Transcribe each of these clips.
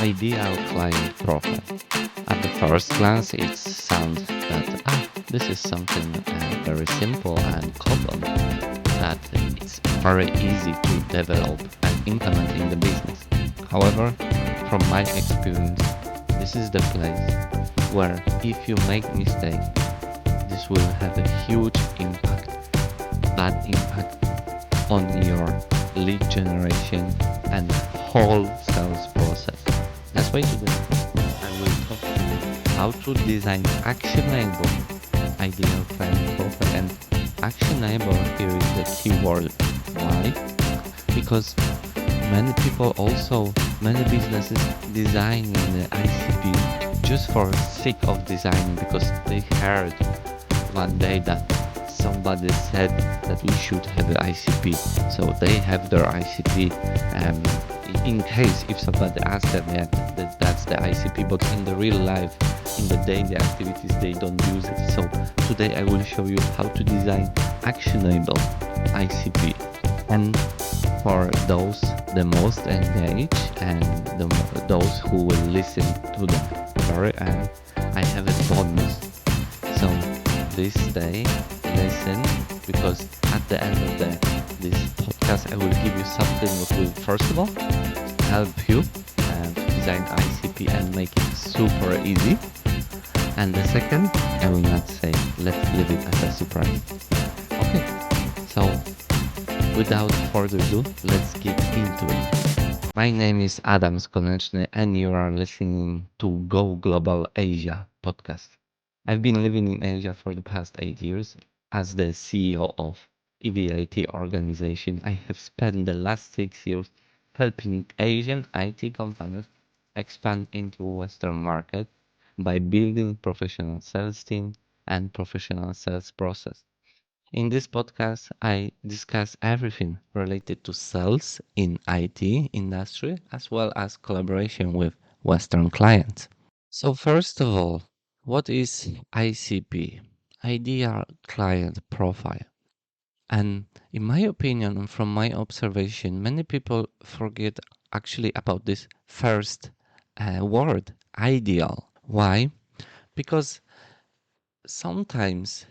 Ideal client profile. At the first glance, it sounds that this is something very simple and common, that it's very easy to develop and implement in the business. However, from my experience, this is the place where if you make mistake, this will have a huge impact, bad impact on your lead generation and whole sales process. That's why today I will talk to you how to design actionable ideal client profile. And actionable here is the keyword. Why? Because many businesses designing the ICP just for sake of designing, because they heard one day that somebody said that we should have the ICP. So they have their ICP in case if somebody asks them, yeah, that's the ICP, but in the real life, in the daily activities, they don't use it. So today I will show you how to design actionable ICP. And for those the most engaged and those who will listen to the very end, I have a bonus. So this day, listen, because at the end of this podcast, I will give you something that will, first of all, help you to design ICP and make it super easy. And the second, I will not say, let's leave it as a surprise. Okay, so without further ado, let's get into it. My name is Adam Skoneczny and you are listening to Go Global Asia podcast. I've been living in Asia for the past 8 years. As the CEO of EVIT organization, I have spent the last 6 years helping Asian IT companies expand into Western market by building professional sales team and professional sales process. In this podcast, I discuss everything related to sales in IT industry as well as collaboration with Western clients. So first of all, what is ICP? Ideal Client Profile. And in my opinion and from my observation, many people forget actually about this first word, ideal. Why? Because sometimes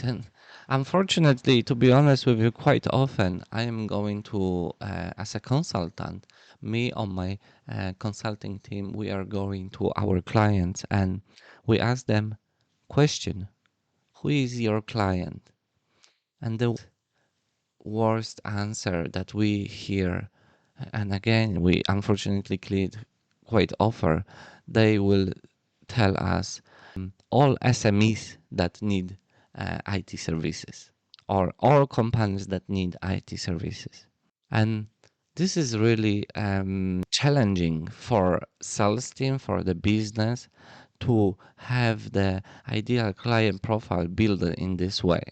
and unfortunately, to be honest with you, quite often I am going to, as a consultant, me on my consulting team, we are going to our clients and we ask them question, who is your client? And the worst answer that we hear, and again, we unfortunately quite often, they will tell us all SMEs that need IT services or all companies that need IT services. And this is really challenging for sales team, for the business to have the ideal client profile built in this way.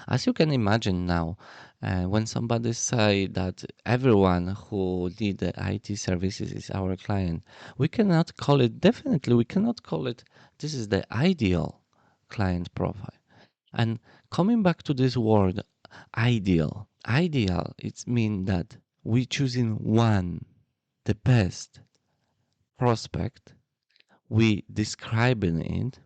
As you can imagine now, when somebody say that everyone who need the IT services is our client, we cannot call it, definitely we cannot call it, this is the ideal client profile. And coming back to this word, ideal, it means that we choosing one, the best prospect, we describing it,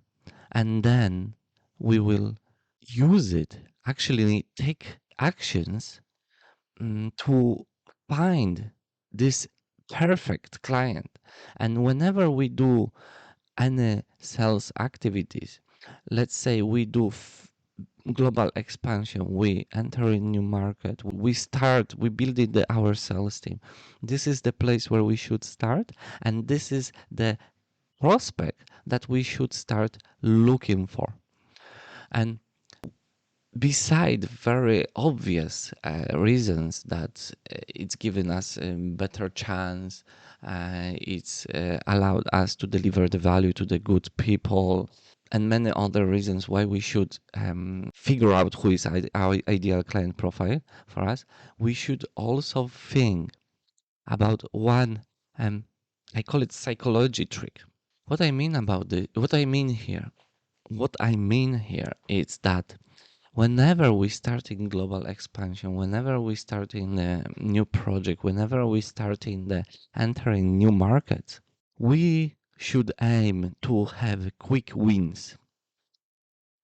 and then we will use it, actually take actions to find this perfect client. And whenever we do any sales activities, let's say we do global expansion, we enter a new market, we build our sales team. This is the place where we should start, and this is the prospect that we should start looking for. And beside very obvious reasons that it's given us a better chance, it's allowed us to deliver the value to the good people, and many other reasons why we should figure out who is our ideal client profile for us, we should also think about one, I call it psychology trick. What I mean here is that Whenever we start in global expansion, whenever we start in a new project, whenever we start in the entering new markets, we should aim to have quick wins.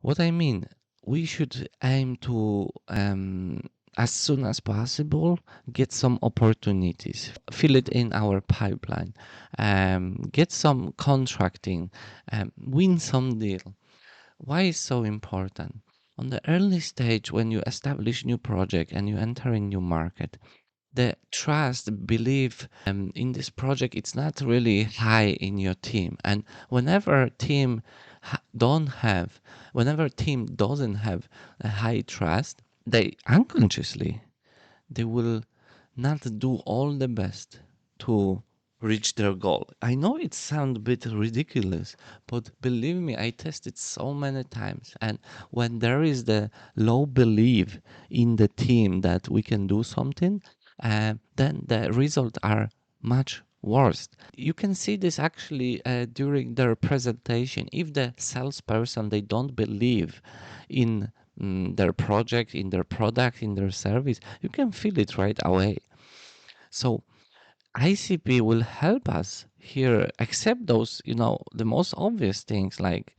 What I mean, we should aim to, as soon as possible, get some opportunities, fill it in our pipeline, get some contracting, win some deal. Why is so important? On the early stage, when you establish new project and you enter a new market, the trust, belief in this project, it's not really high in your team. And whenever team don't have, whenever team doesn't have a high trust, they unconsciously they will not do all the best to reach their goal. I know it sounds a bit ridiculous, but believe me, I tested so many times. And when there is the low belief in the team that we can do something, then the results are much worse. You can see this actually during their presentation. If the salesperson they don't believe in their project, in their product, in their service, you can feel it right away. So ICP will help us here accept those, the most obvious things like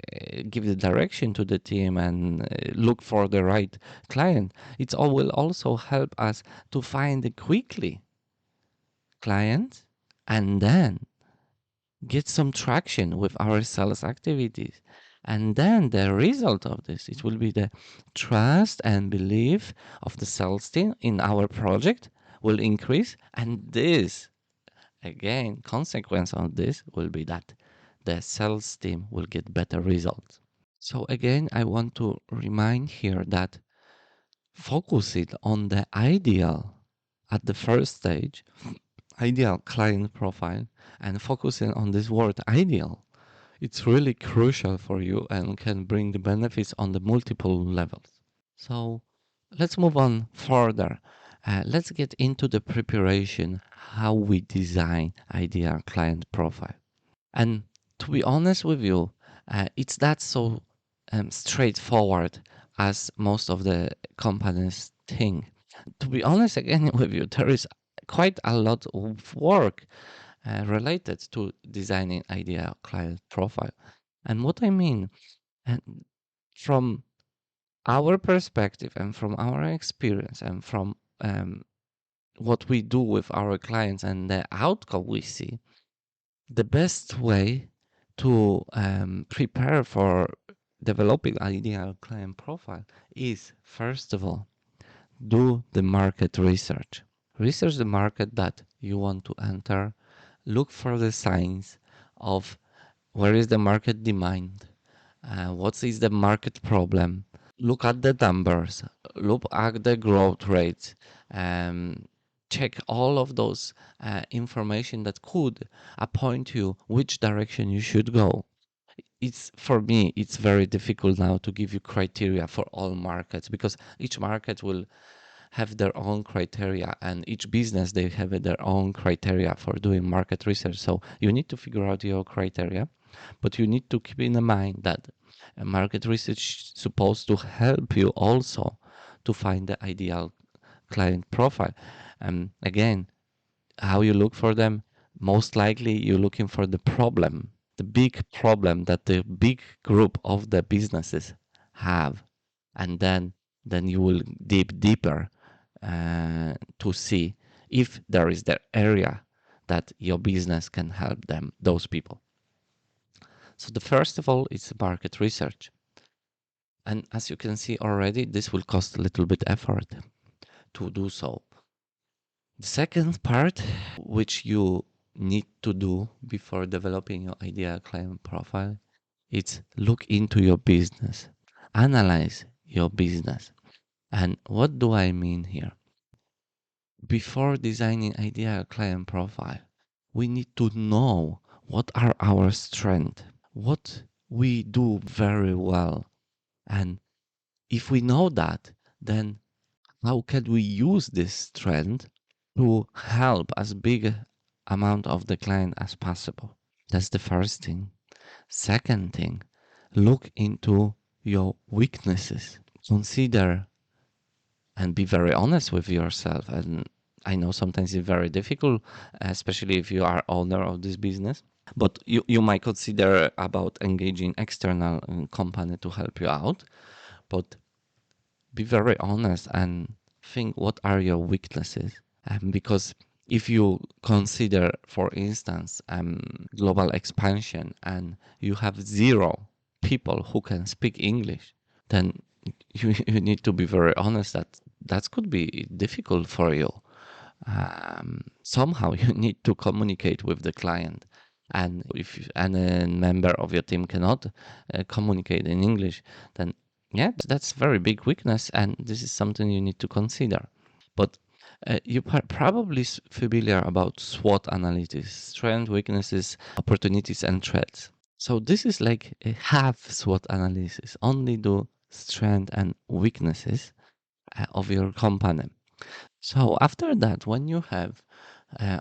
give the direction to the team and look for the right client. It all will also help us to find quickly clients and then get some traction with our sales activities. And then the result of this, it will be the trust and belief of the sales team in our project will increase. And this, again, consequence of this will be that the sales team will get better results. So again, I want to remind here that focusing on the ideal at the first stage, ideal client profile, and focusing on this word ideal, it's really crucial for you and can bring the benefits on the multiple levels. So let's move on further. Let's get into the preparation, how we design ideal client profile. And to be honest with you, it's not so straightforward as most of the companies think. To be honest again with you, there is quite a lot of work related to designing ideal client profile. And what I mean, and from our perspective and from our experience and from what we do with our clients and the outcome we see, the best way to prepare for developing ideal client profile is, first of all, do the market research. Research the market that you want to enter. Look for the signs of where is the market demand, what is the market problem. Look at the numbers, look at the growth rates, check all of those information that could point you which direction you should go. It's for me, it's very difficult now to give you criteria for all markets because each market will have their own criteria and each business they have their own criteria for doing market research. So you need to figure out your criteria, but you need to keep in mind that market research is supposed to help you also to find the ideal client profile. And again, how you look for them, most likely you're looking for the problem, the big problem that the big group of the businesses have, and then you will dig deeper to see if there is the area that your business can help them, those people. So the first of all is market research. And as you can see already, this will cost a little bit effort to do so. The second part, which you need to do before developing your ideal client profile, it's look into your business, analyze your business. And what do I mean here? Before designing ideal client profile, we need to know what are our strengths, what we do very well. And if we know that, then how can we use this strength to help as big amount of the client as possible? That's the first thing. Second thing, look into your weaknesses. consider and be very honest with yourself. And I know sometimes it's very difficult, especially if you are owner of this business. But you might consider about engaging external company to help you out. But be very honest and think what are your weaknesses. Because if you consider, for instance, global expansion and you have zero people who can speak English, then you need to be very honest that that could be difficult for you. Somehow you need to communicate with the client. And if any member of your team cannot communicate in English, then yeah, that's very big weakness, and this is something you need to consider. But you probably familiar about SWOT analysis: strength, weaknesses, opportunities, and threats. So this is like a half SWOT analysis, only do strength and weaknesses of your company. So after that, when you have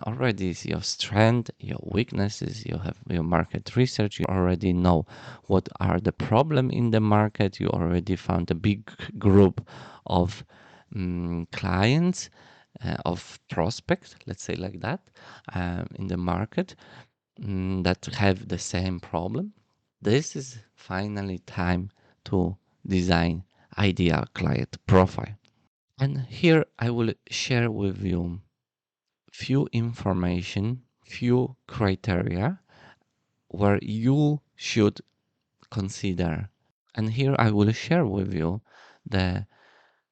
already your strength, your weaknesses, you have your market research, you already know what are the problem in the market, you already found a big group of clients, of prospects, let's say like that, in the market that have the same problem. This is finally time to design ideal client profile. And here I will share with you few information, few criteria where you should consider. And here I will share with you the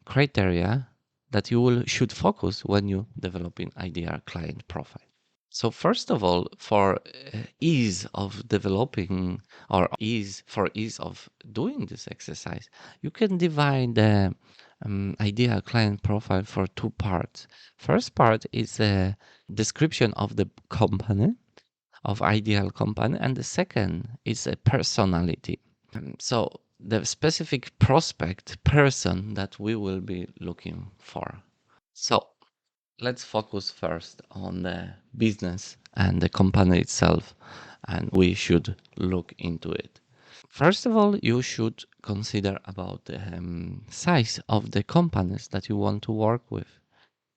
criteria that you will should focus when you developing ideal client profile. So first of all, for ease of developing or ease of doing this exercise, you can divide the ideal client profile for two parts. First part is a description of the company, of ideal company, and the second is a personality. So the specific prospect person that we will be looking for. So let's focus first on the business and the company itself, and we should look into it. First of all, you should consider about the size of the companies that you want to work with.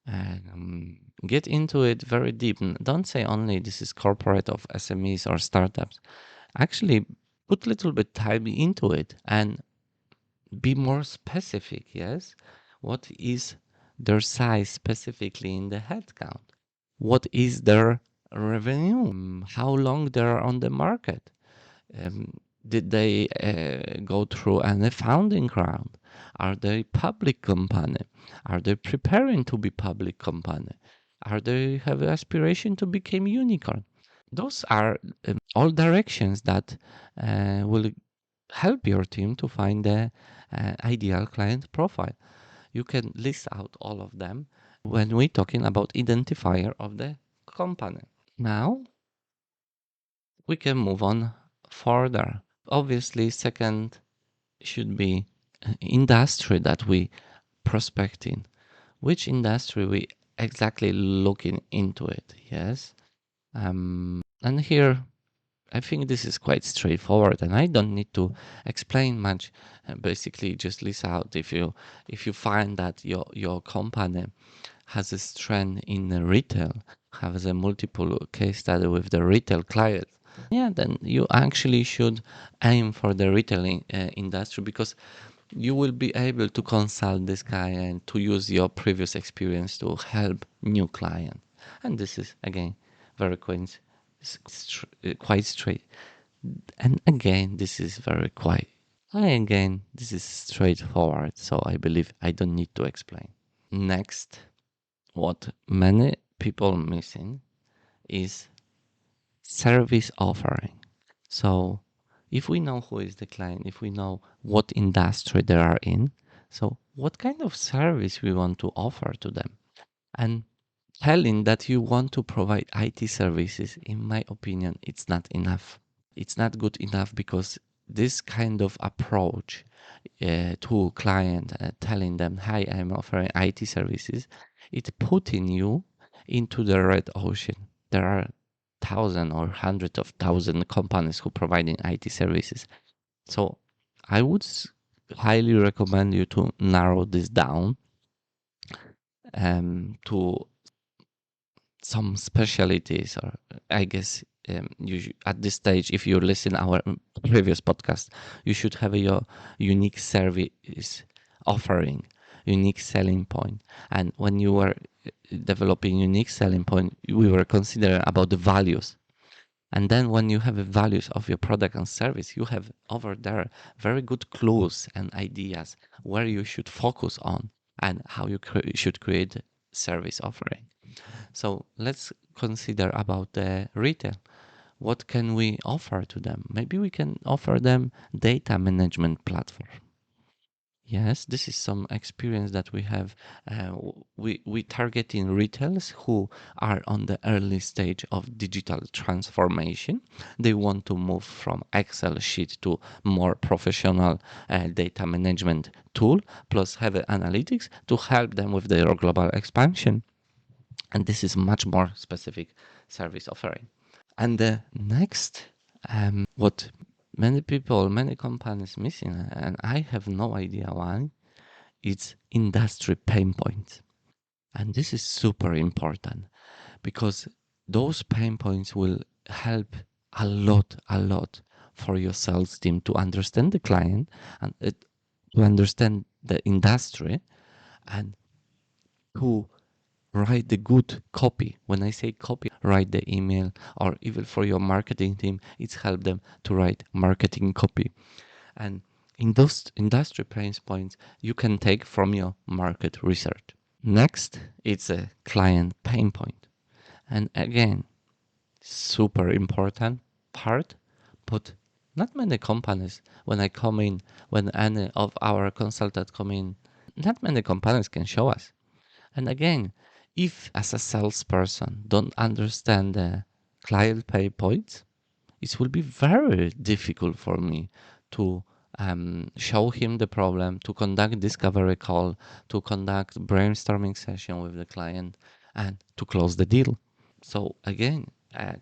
And get into it very deep. Don't say only this is corporate of SMEs or startups. Actually, put a little bit time into it and be more specific. Yes, what is their size specifically in the headcount? What is their revenue? How long they are on the market? Um, did they go through any founding round? Are they public company? Are they preparing to be public company? Are they have aspiration to become unicorn? Those are all directions that will help your team to find the ideal client profile. You can list out all of them when we're talking about identifier of the company. Now we can move on further. Obviously, second should be industry that we prospecting. Which industry we exactly looking into it? Yes, and here I think this is quite straightforward, and I don't need to explain much. Basically, just list out if you find that your company has a strength in the retail, has a multiple case study with the retail client. Yeah, then you actually should aim for the retailing industry because you will be able to consult this guy and to use your previous experience to help new client. And this is again very quite straight. And again, this is very quite. And again, this is straightforward. So I believe I don't need to explain. Next, what many people missing is service offering. So if we know who is the client, if we know what industry they are in, so what kind of service we want to offer to them, and telling that you want to provide IT services, in my opinion, it's not enough. It's not good enough because this kind of approach to client, telling them, "Hi, I'm offering IT services," it's putting you into the red ocean. There are thousand or hundreds of thousand companies who providing IT services. So I would highly recommend you to narrow this down to some specialties, or I guess at this stage, if you listen our previous podcast, you should have your unique service offering, unique selling point. And when you were developing unique selling point, we were considering about the values. And then when you have the values of your product and service, you have over there very good clues and ideas where you should focus on and how you should create service offering. So let's consider about the retail. What can we offer to them? Maybe we can offer them data management platform. Yes, this is some experience that we have. We targeting retailers who are on the early stage of digital transformation. They want to move from Excel sheet to more professional data management tool, plus have analytics to help them with their global expansion. And this is much more specific service offering. And the next, what many people, many companies missing, and I have no idea why, it's industry pain points. And this is super important because those pain points will help a lot for your sales team to understand the client and to understand the industry and to write the good copy. When I say copy, write the email, or even for your marketing team, it's help them to write marketing copy. And in those industry pain points, you can take from your market research. Next, it's a client pain point. And again, super important part, but not many companies, when I come in, when any of our consultants come in, not many companies can show us. And again, if as a salesperson don't understand the client pain points, it will be very difficult for me to show him the problem, to conduct discovery call, to conduct brainstorming session with the client, and to close the deal. So again,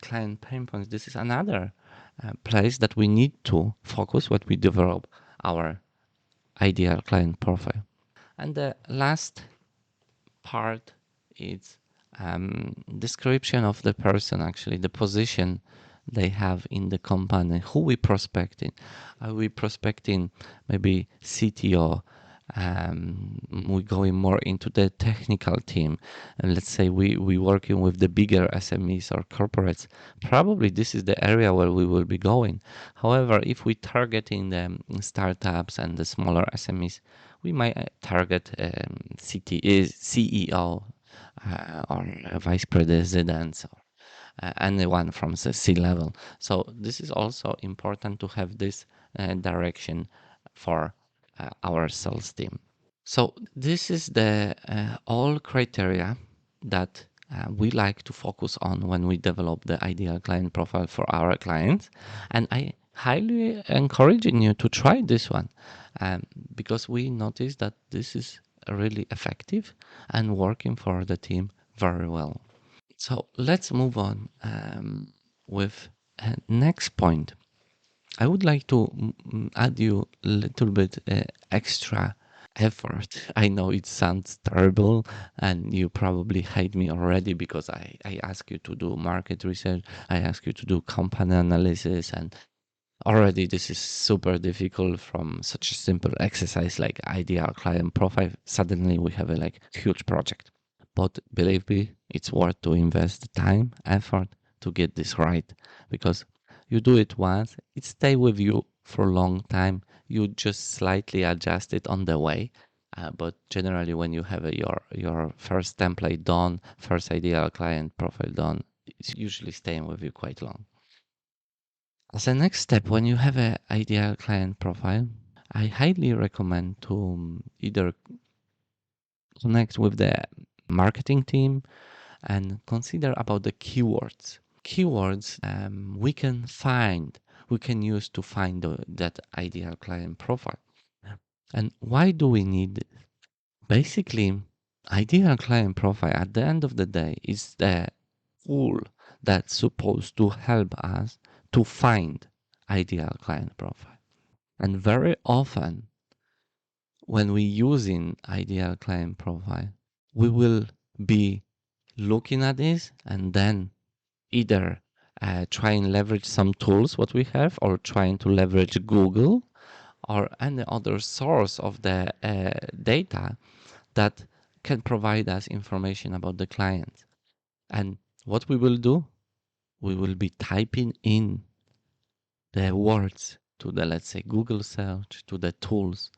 client pain points. This is another place that we need to focus when we develop our ideal client profile. And the last part is description of the person, actually the position they have in the company, who we prospecting. Are we prospecting maybe CTO? We going more into the technical team, and let's say we working with the bigger SMEs or corporates. Probably this is the area where we will be going. However, if we targeting the startups and the smaller SMEs, we might target CEO or vice presidents or anyone from the C level. So this is also important to have this direction for our sales team. So this is the all criteria that we like to focus on when we develop the ideal client profile for our clients. And I highly encouraging you to try this one because we noticed that this is really effective and working for the team very well. So let's move on with next point. I would like to add you a little bit extra effort. I know it sounds terrible and you probably hate me already because I ask you to do market research, I ask you to do company analysis, and already this is super difficult from such a simple exercise like ideal client profile. Suddenly we have a like huge project. But believe me, it's worth to invest the time, effort to get this right because you do it once, it stay with you for a long time. You just slightly adjust it on the way. But generally, when you have your first template done, first ideal client profile done, it's usually staying with you quite long. As a next step, when you have an ideal client profile, I highly recommend to either connect with the marketing team and consider about the keywords. Keywords we can use to find that ideal client profile. And why do we need it? Basically, ideal client profile at the end of the day is the tool that's supposed to help us to find ideal client profile. And very often when we using ideal client profile, we will be looking at this and then either try and leverage some tools what we have, or trying to leverage Google or any other source of the data that can provide us information about the client. And what we will do, we will be typing in the words to the, let's say, Google search, to the tools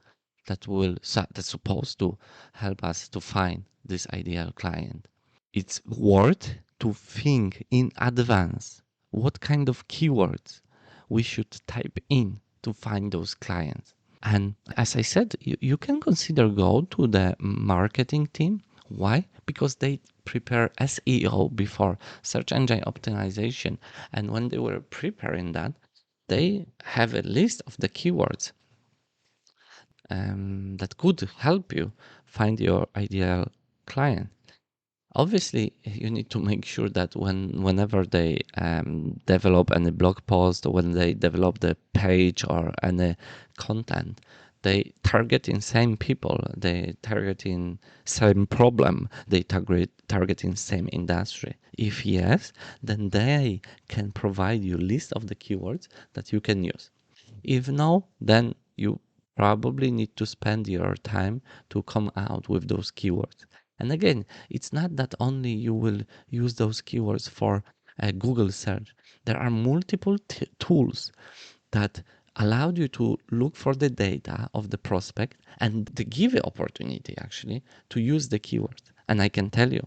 that's supposed to help us to find this ideal client. It's worth to think in advance what kind of keywords we should type in to find those clients. And as I said, you can consider go to the marketing team. Why? Because they prepare SEO before, search engine optimization. And when they were preparing that, they have a list of the keywords that could help you find your ideal client. Obviously, you need to make sure that whenever they develop any blog post, or when they develop the page or any content, they targeting same people, they targeting same problem, they targeting same industry. If yes, then they can provide you list of the keywords that you can use. If no, then you probably need to spend your time to come out with those keywords. And again, it's not that only you will use those keywords for a Google search. There are multiple tools that allow you to look for the data of the prospect, and they give you opportunity actually to use the keywords. And I can tell you,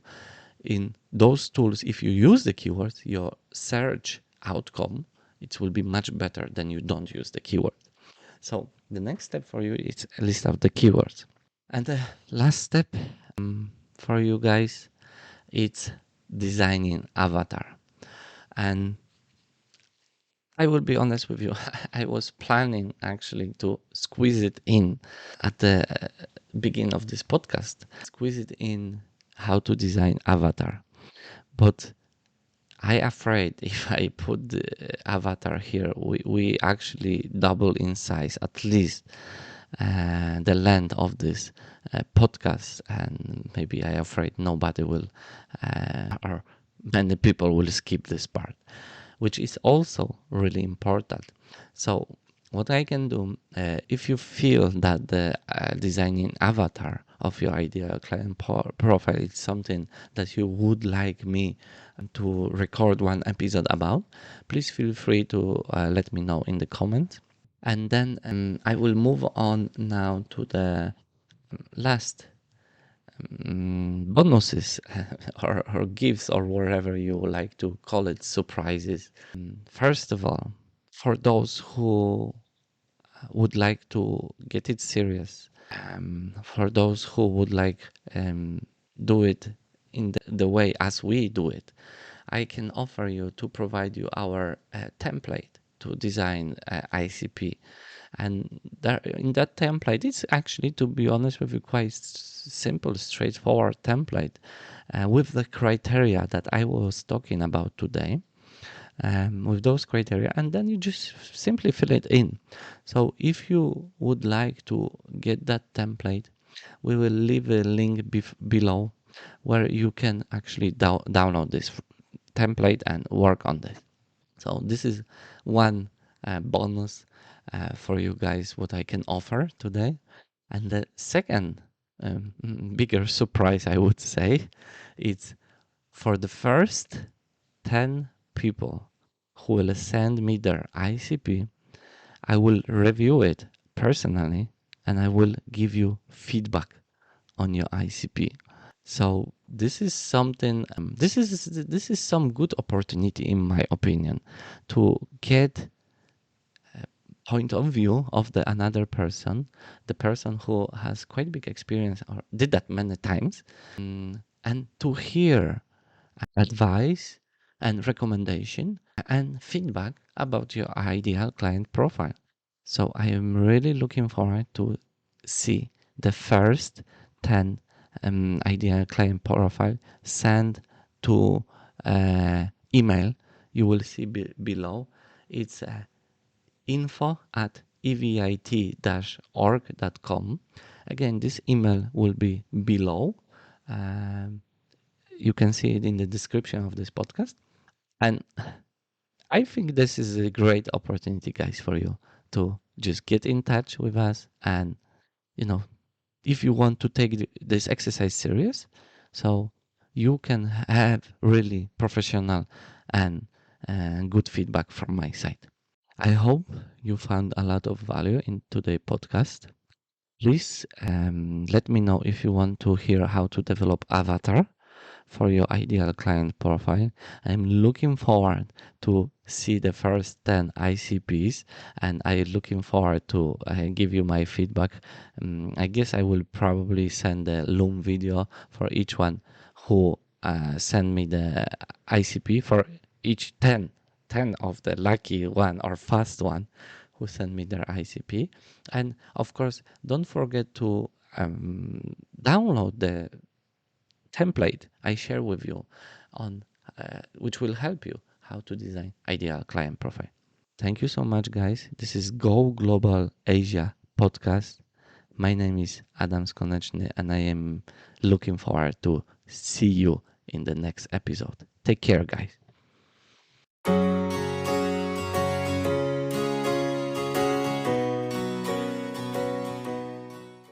in those tools, if you use the keywords, your search outcome, it will be much better than you don't use the keyword. So the next step for you is a list of the keywords. And the last step for you guys, it's designing avatar. And I will be honest with you, I was planning actually to squeeze it in at the beginning of this podcast, squeeze it in how to design avatar. But I afraid if I put the avatar here, we actually double in size, at least the length of this podcast, and maybe I afraid nobody will, or many people will skip this part, which is also really important. So what I can do, if you feel that the designing avatar of your ideal client profile is something that you would like me to record one episode about, please feel free to let me know in the comments. And then I will move on now to the last bonuses or gifts, or whatever you like to call it, surprises. First of all, for those who would like to get it serious, for those who would like do it in the way as we do it, I can offer you to provide you our template to design ICP. And in that template, it's actually, to be honest with you, quite simple, straightforward template with the criteria that I was talking about today. With those criteria, and then you just simply fill it in. So if you would like to get that template, we will leave a link below where you can actually download this template and work on this. So this is one bonus for you guys, what I can offer today. And the second bigger surprise, I would say, it's for the first 10 people who will send me their ICP, I will review it personally and I will give you feedback on your ICP. So this is something. This is some good opportunity, in my opinion, to get a point of view of the another person, the person who has quite big experience or did that many times, and to hear advice and recommendation and feedback about your ideal client profile. So I am really looking forward to see the first 10 ideal client profile sent to email. You will see below. It's info@evit-org.com. Again, this email will be below. Um, you can see it in the description of this podcast. And I think this is a great opportunity, guys, for you to just get in touch with us. And, you know, if you want to take this exercise serious, so you can have really professional and good feedback from my side. I hope you found a lot of value in today's podcast. Please let me know if you want to hear how to develop avatar for your ideal client profile. I'm looking forward to see the first 10 ICPs, and I'm looking forward to give you my feedback. I guess I will probably send a Loom video for each one who send me the ICP for each 10 of the lucky one or fast one who send me their ICP. And of course, don't forget to download the template I share with you on which will help you how to design ideal client profile. Thank you so much, guys. This is Go Global Asia podcast. My name is Adam Skoneczny, and I am looking forward to see you in the next episode. Take care, guys.